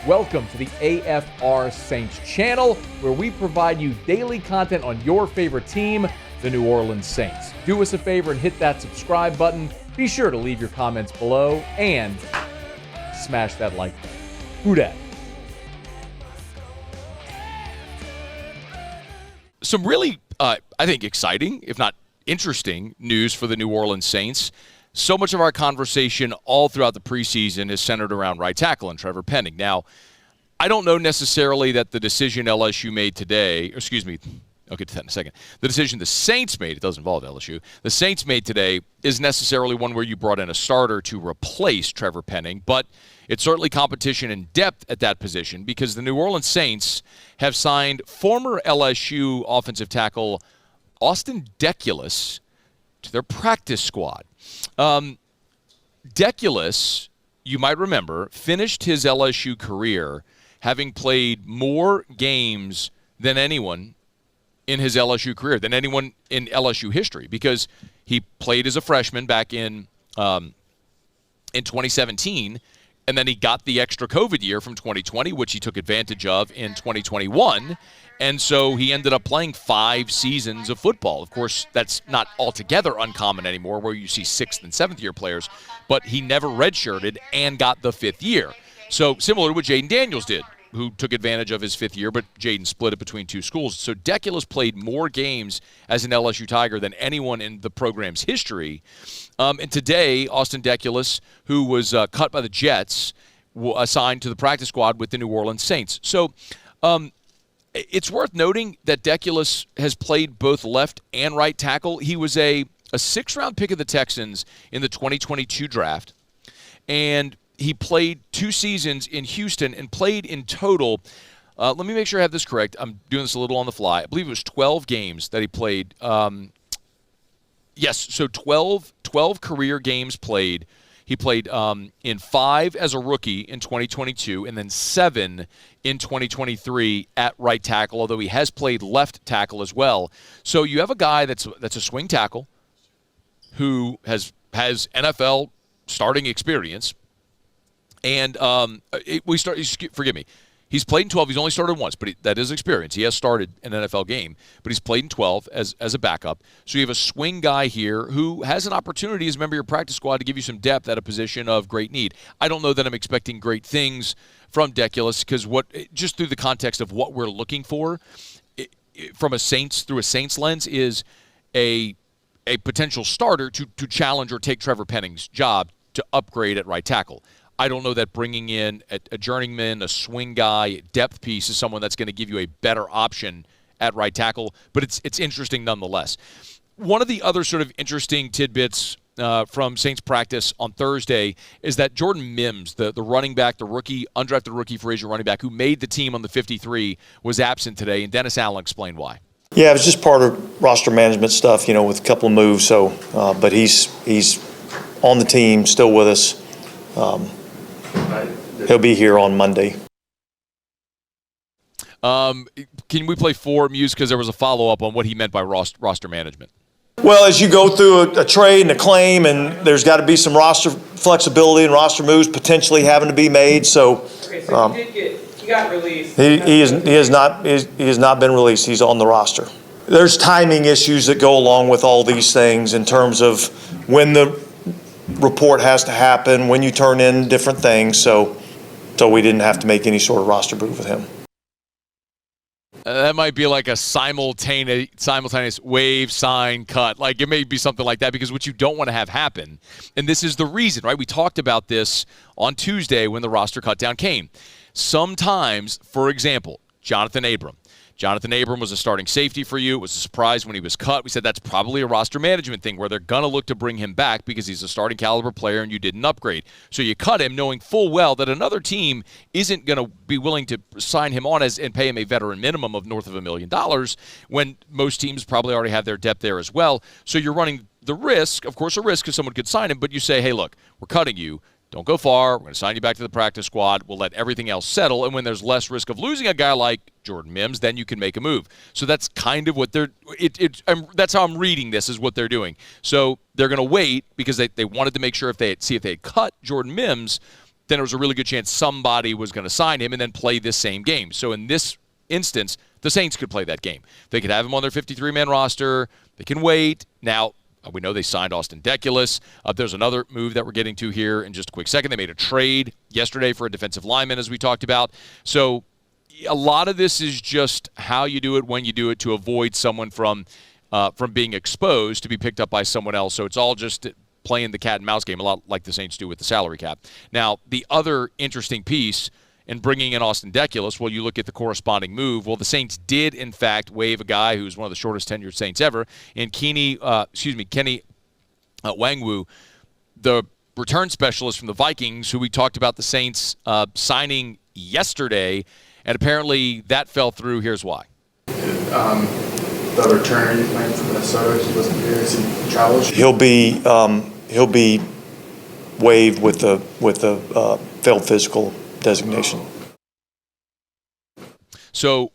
Welcome to the AFR Saints channel, where we provide you daily content on your favorite team, the New Orleans Saints. Do us a favor and hit that subscribe button. Be sure to leave your comments below and smash that like button. Who dat? Some really, I think, exciting, if not interesting, news for the New Orleans Saints. So much of our conversation all throughout the preseason is centered around right tackle and Trevor Penning. Now, I don't know necessarily that the decision LSU made today, I'll get to that in a second. The decision the Saints made, it does involve LSU, the Saints made today is necessarily one where you brought in a starter to replace Trevor Penning, but it's certainly competition and depth at that position because the New Orleans Saints have signed former LSU offensive tackle Austin Deculus to their practice squad. Deculus, you might remember, finished his LSU career having played more games than anyone in his LSU career, than anyone in LSU history, because he played as a freshman back in 2017, and then he got the extra COVID year from 2020, which he took advantage of in 2021. And so he ended up playing 5 seasons of football. Of course, that's not altogether uncommon anymore where you see 6th and 7th year players, but he never redshirted and got the 5th year. So similar to what Jaden Daniels did, who took advantage of his 5th year, but Jaden split it between 2 schools. So Deculus played more games as an LSU Tiger than anyone in the program's history. And today, Austin Deculus, who was cut by the Jets, assigned to the practice squad with the New Orleans Saints. So it's worth noting that Deculus has played both left and right tackle. He was a 6th-round pick of the Texans in the 2022 draft, and he played 2 seasons in Houston and played in total. Let me make sure I have this correct. I'm doing this a little on the fly. I believe it was 12 games that he played. Yes, so 12 career games played. He played in 5 as a rookie in 2022 and then 7 in 2023 at right tackle, although he has played left tackle as well. So you have a guy that's a swing tackle who has NFL starting experience. And forgive me, he's played in 12. He's only started once, but that is experience. He has started an NFL game, but he's played in 12 as a backup. So you have a swing guy here who has an opportunity as a member of your practice squad to give you some depth at a position of great need. I don't know that I'm expecting great things from Deculus because just through the context of what we're looking for through a Saints lens is a potential starter to challenge or take Trevor Penning's job to upgrade at right tackle. I don't know that bringing in a journeyman, a swing guy, depth piece is someone that's going to give you a better option at right tackle, but it's interesting nonetheless. One of the other sort of interesting tidbits from Saints practice on Thursday is that Jordan Mims, the running back, the rookie, undrafted rookie free agent running back who made the team on the 53, was absent today, and Dennis Allen explained why. Yeah, it was just part of roster management stuff, with a couple of moves. So, but he's on the team, still with us. He'll be here on Monday. Can we play for Muse because there was a follow-up on what he meant by roster management? Well, as you go through a trade and a claim, and there's got to be some roster flexibility and roster moves potentially having to be made. So, he got released. He has not been released. He's on the roster. There's timing issues that go along with all these things in terms of when the report has to happen, when you turn in different things. So we didn't have to make any sort of roster move with him. That might be like a simultaneous waive, sign, cut. Like it may be something like that because what you don't want to have happen, and this is the reason, right? We talked about this on Tuesday when the roster cut down came. Sometimes, for example, Jonathan Abram was a starting safety for you. It was a surprise when he was cut. We said that's probably a roster management thing where they're going to look to bring him back because he's a starting caliber player and you didn't upgrade. So you cut him knowing full well that another team isn't going to be willing to sign him on and pay him a veteran minimum of north of $1 million when most teams probably already have their depth there as well. So you're running the risk, of course a risk because someone could sign him, but you say, hey, look, we're cutting you. Don't go far. We're going to sign you back to the practice squad. We'll let everything else settle. And when there's less risk of losing a guy like Jordan Mims, then you can make a move. So that's kind of what that's how I'm reading this is what they're doing. So they're going to wait because they wanted to make sure if they had cut Jordan Mims, then there was a really good chance somebody was going to sign him and then play this same game. So in this instance, the Saints could play that game. They could have him on their 53-man roster. They can wait. Now, we know they signed Austin Deculus. There's another move that we're getting to here in just a quick second. They made a trade yesterday for a defensive lineman, as we talked about. So a lot of this is just how you do it, when you do it, to avoid someone from being exposed to be picked up by someone else. So it's all just playing the cat and mouse game, a lot like the Saints do with the salary cap. Now, the other interesting piece in bringing in Austin Deculus, well, you look at the corresponding move. Well, the Saints did, in fact, waive a guy who's one of the shortest tenured Saints ever, in Kene Nwangwu, the return specialist from the Vikings, who we talked about the Saints signing yesterday, and apparently that fell through. Here's why. The returner you playing for Minnesota, he wasn't here. Is he travel? He'll be waived with the failed physical designation. So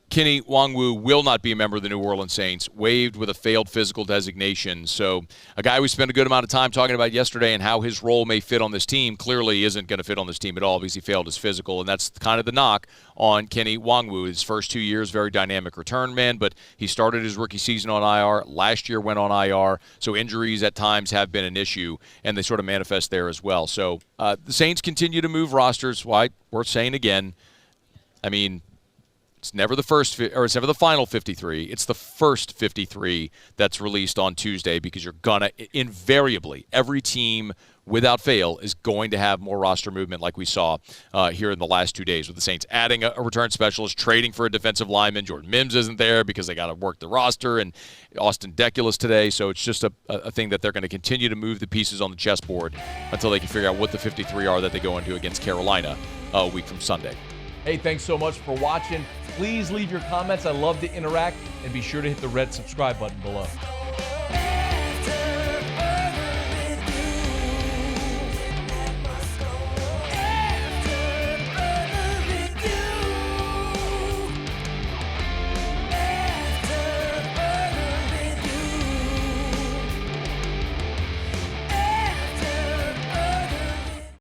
Kene Nwangwu will not be a member of the New Orleans Saints, waived with a failed physical designation. So a guy we spent a good amount of time talking about yesterday and how his role may fit on this team clearly isn't going to fit on this team at all because he failed his physical, and that's kind of the knock on Kene Nwangwu. His first 2 years, very dynamic return man, but he started his rookie season on IR. Last year went on IR, so injuries at times have been an issue, and they sort of manifest there as well. So the Saints continue to move rosters. Why? Worth saying again, I mean, it's never the final 53. It's the first 53 that's released on Tuesday because you're gonna invariably, every team without fail is going to have more roster movement like we saw here in the last 2 days with the Saints adding a return specialist, trading for a defensive lineman. Jordan Mims isn't there because they got to work the roster, and Austin Deculus today. So it's just a thing that they're going to continue to move the pieces on the chessboard until they can figure out what the 53 are that they go into against Carolina a week from Sunday. Hey, thanks so much for watching. Please leave your comments. I love to interact, and be sure to hit the red subscribe button below.